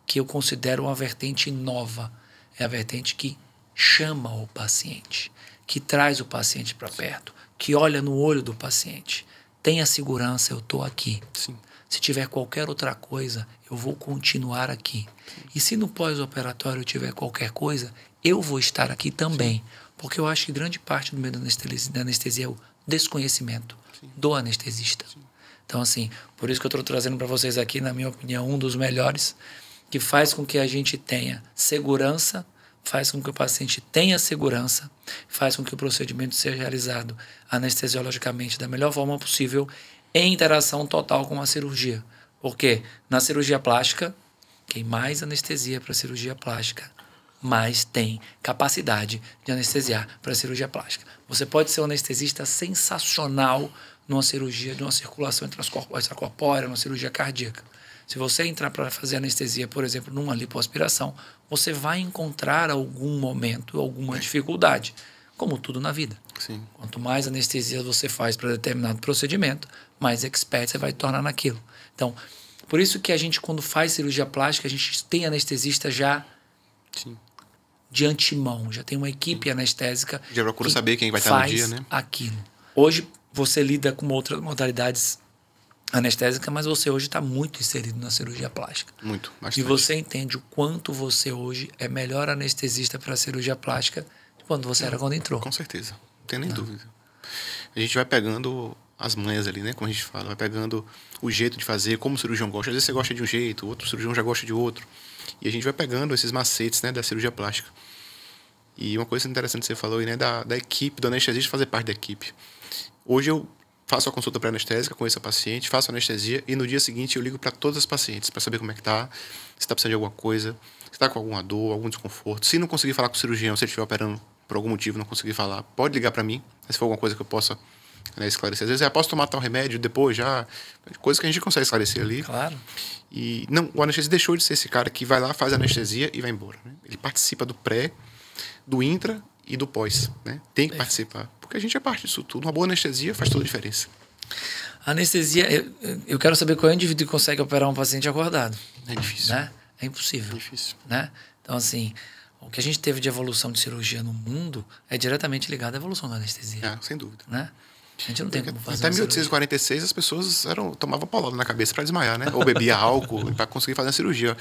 que eu considero uma vertente nova. É a vertente que chama o paciente, que traz o paciente para perto, que olha no olho do paciente. tenha segurança, eu estou aqui. Sim. Se tiver qualquer outra coisa, eu vou continuar aqui. E se no pós-operatório tiver qualquer coisa, eu vou estar aqui também. Porque eu acho que grande parte do medo da anestesia é o desconhecimento do anestesista. Então, assim, por isso que eu estou trazendo para vocês aqui, na minha opinião, um dos melhores, que faz com que a gente tenha segurança, faz com que o paciente tenha segurança, faz com que o procedimento seja realizado anestesiologicamente da melhor forma possível, em interação total com a cirurgia. Porque na cirurgia plástica, quem mais anestesia para cirurgia plástica, mais tem capacidade de anestesiar para cirurgia plástica. Você pode ser um anestesista sensacional numa cirurgia de uma circulação extracorpórea, numa cirurgia cardíaca. Se você entrar para fazer anestesia, por exemplo, numa lipoaspiração, você vai encontrar algum momento, alguma dificuldade, como tudo na vida. Sim. Quanto mais anestesia você faz para determinado procedimento, mais expert você vai tornar naquilo. Então, por isso que a gente, quando faz cirurgia plástica, a gente tem anestesista já de antemão, já tem uma equipe anestésica. Já procura saber quem vai estar no dia, né? Aquilo. Hoje, você lida com outras modalidades anestésicas, mas você hoje está muito inserido na cirurgia plástica. Muito, bastante. E você entende o quanto você hoje é melhor anestesista para a cirurgia plástica do quando você era quando entrou. Com certeza, não tem nem dúvida. A gente vai pegando as manhas ali, né? Como a gente fala, vai pegando o jeito de fazer, como o cirurgião gosta. Às vezes você gosta de um jeito, outro cirurgião já gosta de outro. E a gente vai pegando esses macetes, né, da cirurgia plástica. E uma coisa interessante que você falou aí, né, da equipe, do anestesista fazer parte da equipe. Hoje eu faço a consulta pré-anestésica, conheço a paciente, faço a anestesia e no dia seguinte eu ligo para todas as pacientes para saber como é que tá, se está precisando de alguma coisa, se está com alguma dor, algum desconforto. Se não conseguir falar com o cirurgião, se ele estiver operando por algum motivo, não conseguir falar, pode ligar para mim, se for alguma coisa que eu possa, né, esclarecer. Às vezes posso tomar tal remédio depois já, coisa que a gente consegue esclarecer ali. Claro. E não, o anestesista deixou de ser esse cara que vai lá, faz a anestesia e vai embora, né? Ele participa do pré, do intra e do pós, né? Tem que participar, porque a gente é parte disso tudo. Uma boa anestesia faz toda a diferença. A anestesia, eu quero saber qual é o indivíduo que consegue operar um paciente acordado. É difícil. Né? É impossível. É difícil. Né? Então, assim, o que a gente teve de evolução de cirurgia no mundo é diretamente ligado à evolução da anestesia. É, sem dúvida. Né? A gente não tem como fazer até 1846 as pessoas tomavam paulada na cabeça para desmaiar, né? Ou bebia álcool para conseguir fazer a cirurgia.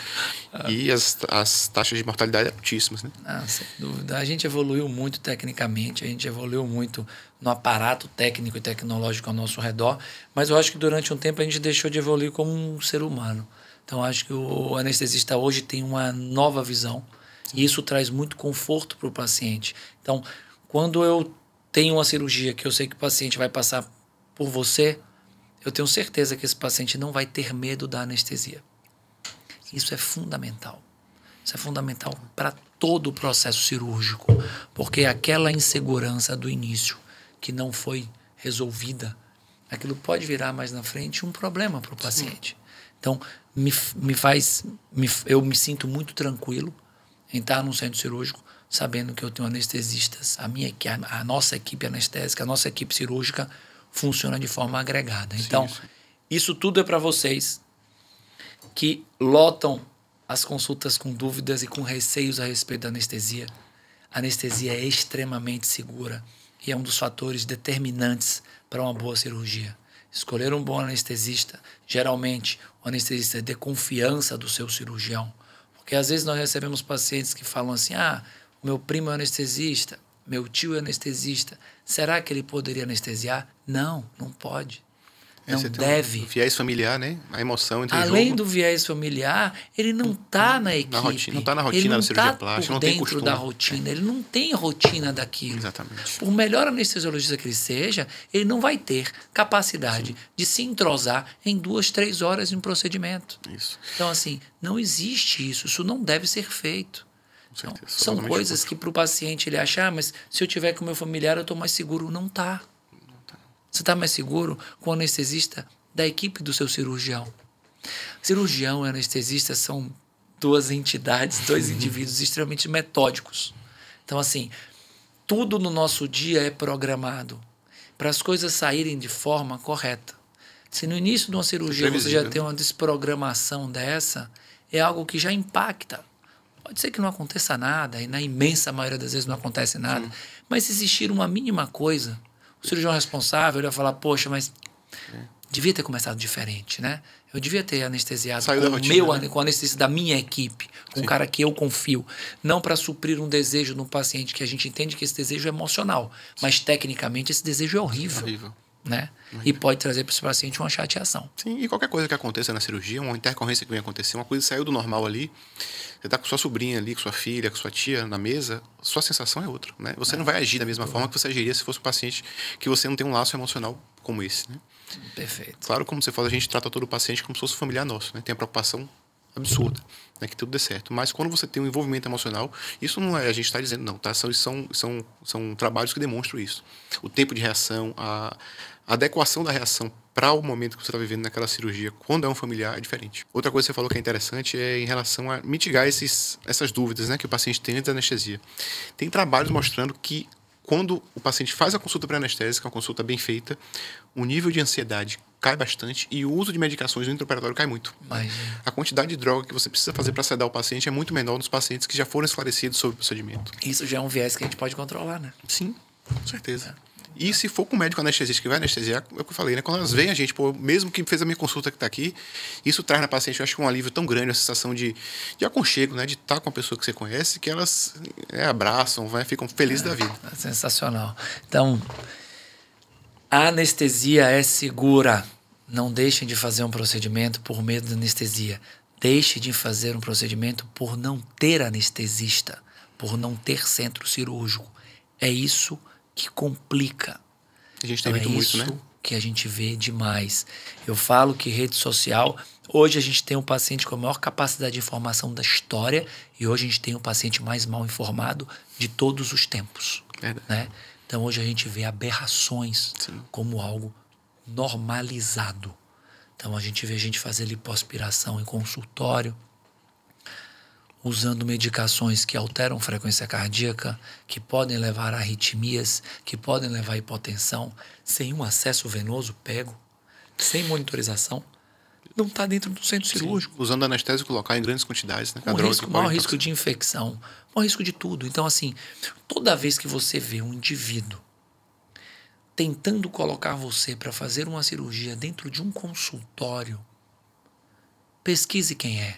E as taxas de mortalidade eram altíssimas, né? Sem dúvida. A gente evoluiu muito tecnicamente, a gente evoluiu muito no aparato técnico e tecnológico ao nosso redor, mas eu acho que durante um tempo a gente deixou de evoluir como um ser humano. Então, acho que o anestesista hoje tem uma nova visão e isso traz muito conforto para o paciente. Então, quando eu tenho uma cirurgia que eu sei que o paciente vai passar por você, eu tenho certeza que esse paciente não vai ter medo da anestesia. Isso é fundamental. Isso é fundamental para todo o processo cirúrgico, porque aquela insegurança do início que não foi resolvida, aquilo pode virar mais na frente um problema para o paciente. Então, eu me sinto muito tranquilo em estar num centro cirúrgico, sabendo que eu tenho anestesistas, a nossa equipe anestésica, a nossa equipe cirúrgica funciona de forma agregada. Então, isso tudo é para vocês que lotam as consultas com dúvidas e com receios a respeito da anestesia. A anestesia é extremamente segura e é um dos fatores determinantes para uma boa cirurgia. Escolher um bom anestesista, geralmente o anestesista é de confiança do seu cirurgião, porque às vezes nós recebemos pacientes que falam assim, o meu primo é anestesista, meu tio é anestesista, será que ele poderia anestesiar? Não, não pode. Não deve. O viés familiar, né? A emoção entre além do viés familiar, ele não está na equipe. Não está na rotina da cirurgia plástica, não tem costume. Dentro da rotina, ele não tem rotina daquilo. Exatamente. Por melhor anestesiologista que ele seja, ele não vai ter capacidade de se entrosar em 2, 3 horas em um procedimento. Isso. Então, assim, não existe isso. Isso não deve ser feito. Então, são coisas que para o paciente ele acha, mas se eu tiver com o meu familiar eu estou mais seguro. Não está. Você está mais seguro com o anestesista da equipe do seu cirurgião. Cirurgião e anestesista são 2 entidades, 2 indivíduos extremamente metódicos. Então, assim, tudo no nosso dia é programado para as coisas saírem de forma correta. Se no início de uma cirurgia você já tem uma desprogramação dessa, é algo que já impacta. Pode ser que não aconteça nada, e na imensa maioria das vezes não acontece nada, mas se existir uma mínima coisa, o cirurgião responsável vai falar, poxa, mas Devia ter começado diferente, né? Eu devia ter anestesiado Saiu da rotina, né? com a anestesia da minha equipe, com um cara que eu confio. Não para suprir um desejo no paciente, que a gente entende que esse desejo é emocional. Mas, tecnicamente, esse desejo é horrível. Horrível. Né? E pode trazer para esse paciente uma chateação. Sim, e qualquer coisa que aconteça na cirurgia, uma intercorrência que venha acontecer, uma coisa que saiu do normal ali, você tá com sua sobrinha ali, com sua filha, com sua tia na mesa, sua sensação é outra, né? Você não vai agir da mesma forma que você agiria se fosse um paciente que você não tem um laço emocional como esse, né? Perfeito. Claro, como você fala, a gente trata todo o paciente como se fosse um familiar nosso, né? Tem a preocupação absurda, né? Que tudo dê certo. Mas quando você tem um envolvimento emocional, isso não é a gente está dizendo, não, tá? São trabalhos que demonstram isso. O tempo de reação, a adequação da reação para o momento que você está vivendo naquela cirurgia, quando é um familiar, é diferente. Outra coisa que você falou que é interessante é em relação a mitigar essas dúvidas, né, que o paciente tem antes da anestesia. Tem trabalhos mostrando que quando o paciente faz a consulta pré-anestésica, uma consulta bem feita, o nível de ansiedade cai bastante e o uso de medicações no intraoperatório cai muito. A quantidade de droga que você precisa fazer para sedar o paciente é muito menor nos pacientes que já foram esclarecidos sobre o procedimento. Isso já é um viés que a gente pode controlar, né? Sim, com certeza. E se for com o médico anestesista que vai anestesiar, é o que eu falei, né? Quando elas veem a gente, pô, mesmo que fez a minha consulta que está aqui, isso traz na paciente, eu acho que um alívio tão grande, a sensação de aconchego, né? De estar com a pessoa que você conhece, que elas abraçam, ficam felizes da vida. É sensacional. Então, a anestesia é segura. Não deixem de fazer um procedimento por medo da anestesia. Deixe de fazer um procedimento por não ter anestesista, por não ter centro cirúrgico. É isso que complica. A gente tem visto muito, né? Que a gente vê demais. Eu falo que rede social... Hoje a gente tem um paciente com a maior capacidade de informação da história e hoje a gente tem um paciente mais mal informado de todos os tempos. Né? Então hoje a gente vê aberrações como algo normalizado. Então a gente vê gente fazer lipoaspiração em consultório, usando medicações que alteram frequência cardíaca, que podem levar a arritmias, que podem levar a hipotensão, sem um acesso venoso pego, sem monitorização. Não está dentro do centro cirúrgico. Usando anestésico local em grandes quantidades. Né? Maior risco de infecção, maior risco de tudo. Então, assim, toda vez que você vê um indivíduo tentando colocar você para fazer uma cirurgia dentro de um consultório, pesquise quem é.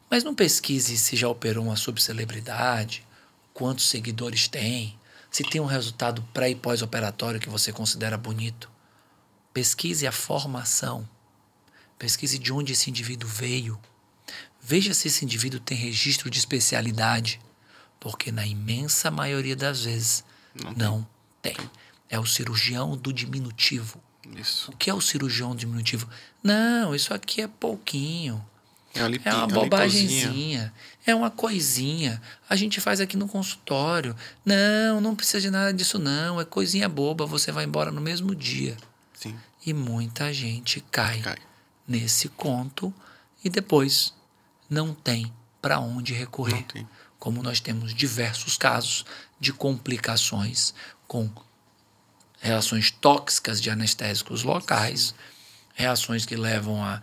Mas não pesquise se já operou uma subcelebridade, quantos seguidores tem, se tem um resultado pré- e pós-operatório que você considera bonito. Pesquise a formação. Pesquise de onde esse indivíduo veio. Veja se esse indivíduo tem registro de especialidade, porque na imensa maioria das vezes não tem. É o cirurgião do diminutivo. Isso. O que é o cirurgião do diminutivo? Não, isso aqui é pouquinho. É uma bobagemzinha, é uma coisinha. A gente faz aqui no consultório. Não precisa de nada disso não, é coisinha boba, você vai embora no mesmo dia. Sim. E muita gente cai nesse conto e depois não tem para onde recorrer. Como nós temos diversos casos de complicações com reações tóxicas de anestésicos locais, reações que levam a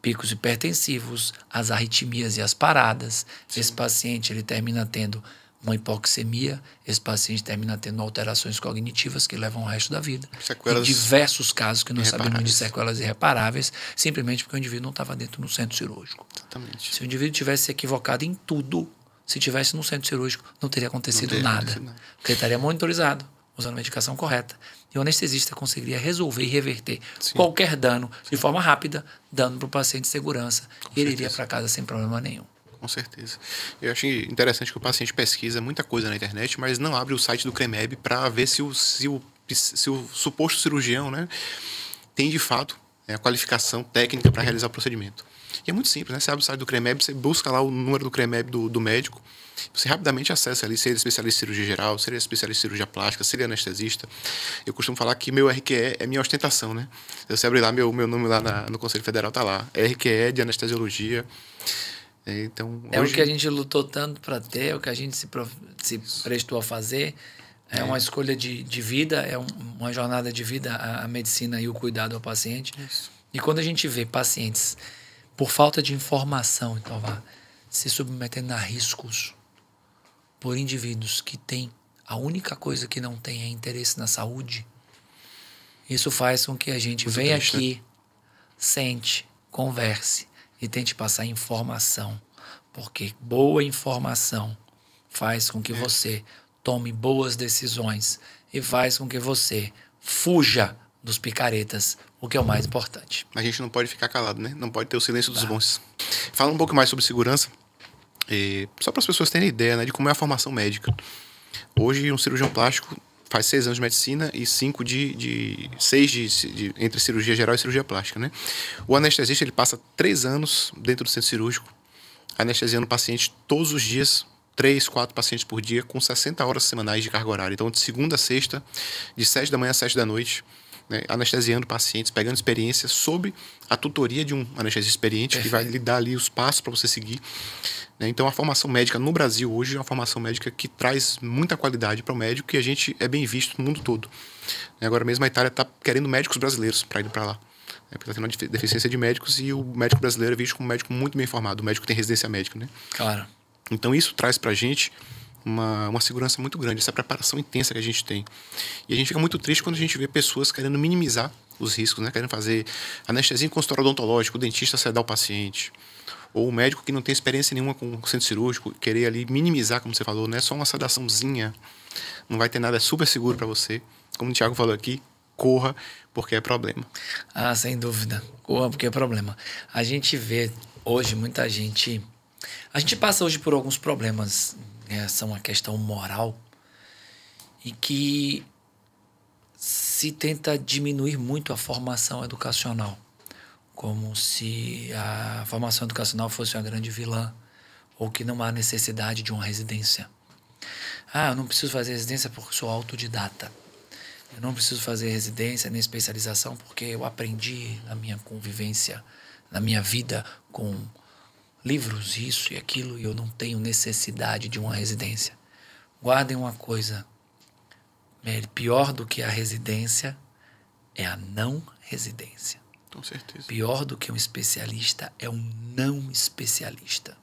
picos hipertensivos, as arritmias e as paradas. Esse paciente ele termina tendo uma hipoxemia, esse paciente termina tendo alterações cognitivas que levam ao resto da vida. Sequelas e diversos casos que nós sabemos de sequelas irreparáveis, simplesmente porque o indivíduo não estava dentro do centro cirúrgico. Exatamente. Se o indivíduo tivesse se equivocado em tudo, se tivesse no centro cirúrgico, não teria acontecido nada. Porque ele estaria monitorizado, usando a medicação correta. E o anestesista conseguiria resolver e reverter qualquer dano de forma rápida, dando para o paciente segurança. E ele iria para casa sem problema nenhum. Com certeza. Eu acho interessante que o paciente pesquisa muita coisa na internet, mas não abre o site do CREMEB para ver se o suposto cirurgião, né, tem de fato a qualificação técnica para realizar o procedimento. E é muito simples, né? Você abre o site do CREMEB, você busca lá o número do CREMEB do médico, você rapidamente acessa ali se ele é especialista em cirurgia geral, se ele é especialista em cirurgia plástica, se ele é anestesista. Eu costumo falar que meu RQE é minha ostentação, né? Você abre lá, meu nome lá no Conselho Federal tá lá, RQE de anestesiologia. Então, hoje... o que a gente lutou tanto para ter, é o que a gente se prestou a fazer. É uma escolha de vida, é uma jornada de vida, a medicina e o cuidado ao paciente. Isso. E quando a gente vê pacientes, por falta de informação, então, se submetendo a riscos por indivíduos que têm a única coisa que não tem é interesse na saúde, Isso faz com que a gente Muito venha triste, aqui, sente, converse e tente passar informação. Porque boa informação faz com que você tome boas decisões e faz com que você fuja dos picaretas, o que é o mais importante. A gente não pode ficar calado, né? Não pode ter o silêncio dos bons. Fala um pouco mais sobre segurança, só para as pessoas terem ideia, né, de como é a formação médica. Hoje, um cirurgião plástico faz 6 anos de medicina e 6 entre cirurgia geral e cirurgia plástica, né? O anestesista, ele passa 3 anos dentro do centro cirúrgico, anestesiando o paciente todos os dias, 3, 4 pacientes por dia, com 60 horas semanais de carga horária. Então, de segunda a sexta, de 7 da manhã às 7 da noite, né, anestesiando pacientes, pegando experiência sob a tutoria de um anestesista experiente. Perfeito. Que vai lhe dar ali os passos para você seguir. Né? Então, a formação médica no Brasil hoje é uma formação médica que traz muita qualidade para o médico e a gente é bem visto no mundo todo. Agora mesmo a Itália está querendo médicos brasileiros para ir para lá. Porque está tendo uma deficiência de médicos e o médico brasileiro é visto como um médico muito bem formado, o médico que tem residência médica. Né? Claro. Então, isso traz para a gente uma segurança muito grande, essa preparação intensa que a gente tem. E a gente fica muito triste quando a gente vê pessoas querendo minimizar os riscos, né? Querendo fazer anestesia em consultório odontológico, o dentista sedar o paciente, ou o médico que não tem experiência nenhuma com o centro cirúrgico, querer ali minimizar, como você falou, não é só uma sedaçãozinha, não vai ter nada, é super seguro para você. Como o Thiago falou aqui, corra, porque é problema. Ah, sem dúvida, corra porque é problema. A gente vê hoje muita gente... A gente passa hoje por alguns problemas, são uma questão moral, e que se tenta diminuir muito a formação educacional, como se a formação educacional fosse uma grande vilã, ou que não há necessidade de uma residência. Ah, eu não preciso fazer residência porque sou autodidata. Eu não preciso fazer residência nem especialização porque eu aprendi na minha convivência, na minha vida com livros, isso e aquilo, e eu não tenho necessidade de uma residência. Guardem uma coisa, pior do que a residência é a não residência. Com certeza. Pior do que um especialista é um não especialista.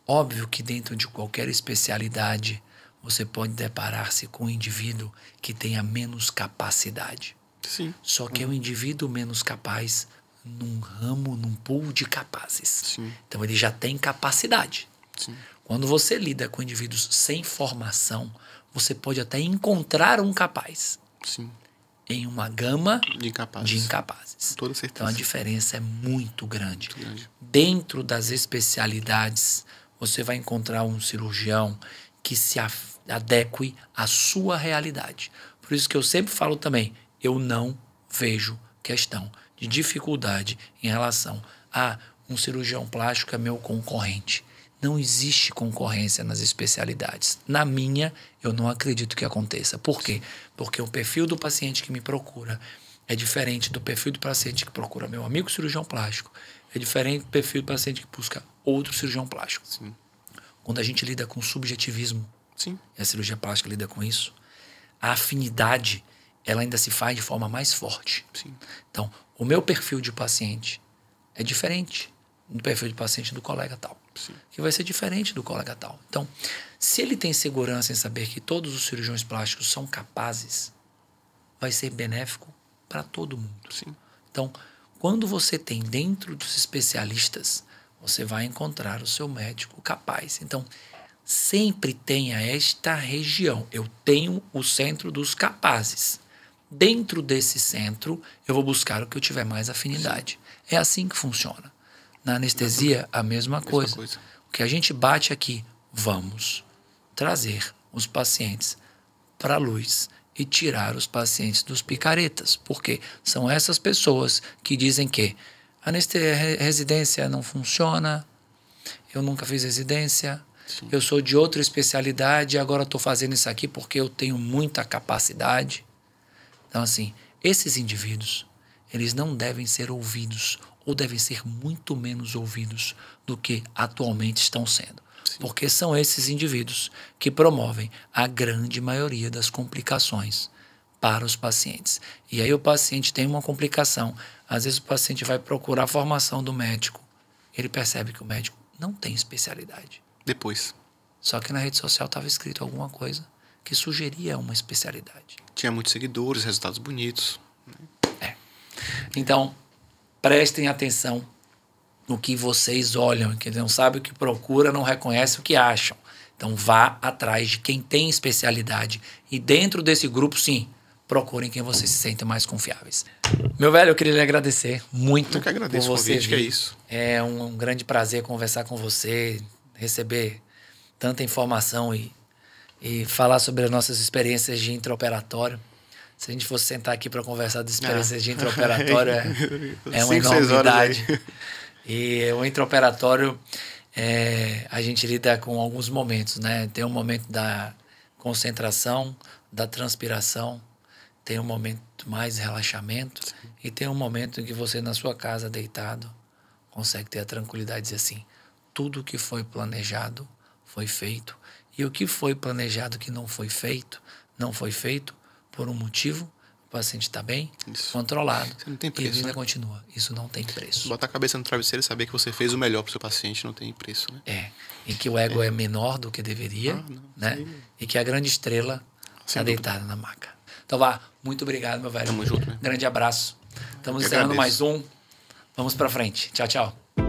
Óbvio que dentro de qualquer especialidade você pode deparar-se com um indivíduo que tenha menos capacidade. Sim. Só que é um indivíduo menos capaz num ramo, num pool de capazes. Sim. Então ele já tem capacidade. Sim. Quando você lida com indivíduos sem formação, você pode até encontrar um capaz. Sim. Em uma gama de incapazes. Com toda certeza. Então a diferença é muito grande. Muito grande. Dentro das especialidades, você vai encontrar um cirurgião que se adeque à sua realidade. Por isso que eu sempre falo também, eu não vejo questão de dificuldade em relação a um cirurgião plástico é meu concorrente. Não existe concorrência nas especialidades. Na minha, eu não acredito que aconteça. Por quê? Porque o perfil do paciente que me procura é diferente do perfil do paciente que procura meu amigo cirurgião plástico. É diferente do perfil do paciente que busca outro cirurgião plástico. Sim. Quando a gente lida com subjetivismo, Sim. e a cirurgia plástica lida com isso, a afinidade ela ainda se faz de forma mais forte. Sim. Então, o meu perfil de paciente é diferente do perfil de paciente do colega tal. Sim. Que vai ser diferente do colega tal. Então, se ele tem segurança em saber que todos os cirurgiões plásticos são capazes, vai ser benéfico para todo mundo. Sim. Então, quando você tem dentro dos especialistas, você vai encontrar o seu médico capaz. Então, sempre tenha esta região. Eu tenho o centro dos capazes. Dentro desse centro, eu vou buscar o que eu tiver mais afinidade. Sim. É assim que funciona. Na anestesia, a mesma coisa. O que a gente bate aqui, vamos trazer os pacientes para a luz e tirar os pacientes dos picaretas. Porque são essas pessoas que dizem que a residência não funciona, eu nunca fiz residência, sim, eu sou de outra especialidade, agora estou fazendo isso aqui porque eu tenho muita capacidade. Então, assim, esses indivíduos, eles não devem ser ouvidos ou devem ser muito menos ouvidos do que atualmente estão sendo. Sim. Porque são esses indivíduos que promovem a grande maioria das complicações para os pacientes. E aí o paciente tem uma complicação. Às vezes o paciente vai procurar a formação do médico. Ele percebe que o médico não tem especialidade. Depois. Só que na rede social estava escrito alguma coisa que sugeria uma especialidade. Tinha muitos seguidores, resultados bonitos. Então, prestem atenção no que vocês olham, que não sabe o que procura, não reconhece o que acham. Então vá atrás de quem tem especialidade. E dentro desse grupo, sim, procurem quem vocês se sentem mais confiáveis. Meu velho, eu queria lhe agradecer muito. Eu que agradeço por o você convite, que é vir. isso. É um grande prazer conversar com você, receber tanta informação e falar sobre as nossas experiências de intraoperatório. Se a gente fosse sentar aqui para conversar das experiências de intraoperatório, é uma 5, 6 horas enormidade. E o intraoperatório, a gente lida com alguns momentos, né? Tem um momento da concentração, da transpiração, tem um momento mais de relaxamento. Sim. E tem um momento em que você, na sua casa, deitado, consegue ter a tranquilidade de dizer assim, tudo que foi planejado foi feito. E o que foi planejado que não foi feito por um motivo. O paciente está bem, isso. Controlado. Você não tem preço, e a vida, né? Continua. Isso não tem preço. Botar a cabeça no travesseiro e saber que você fez o melhor para o seu paciente não tem preço, né? E que o ego é menor do que deveria, né? Sim. E que a grande estrela está deitada na maca. Então vá, muito obrigado, meu velho. Tamo junto, né? Grande abraço. Estamos encerrando mais um. Vamos para frente. Tchau, tchau.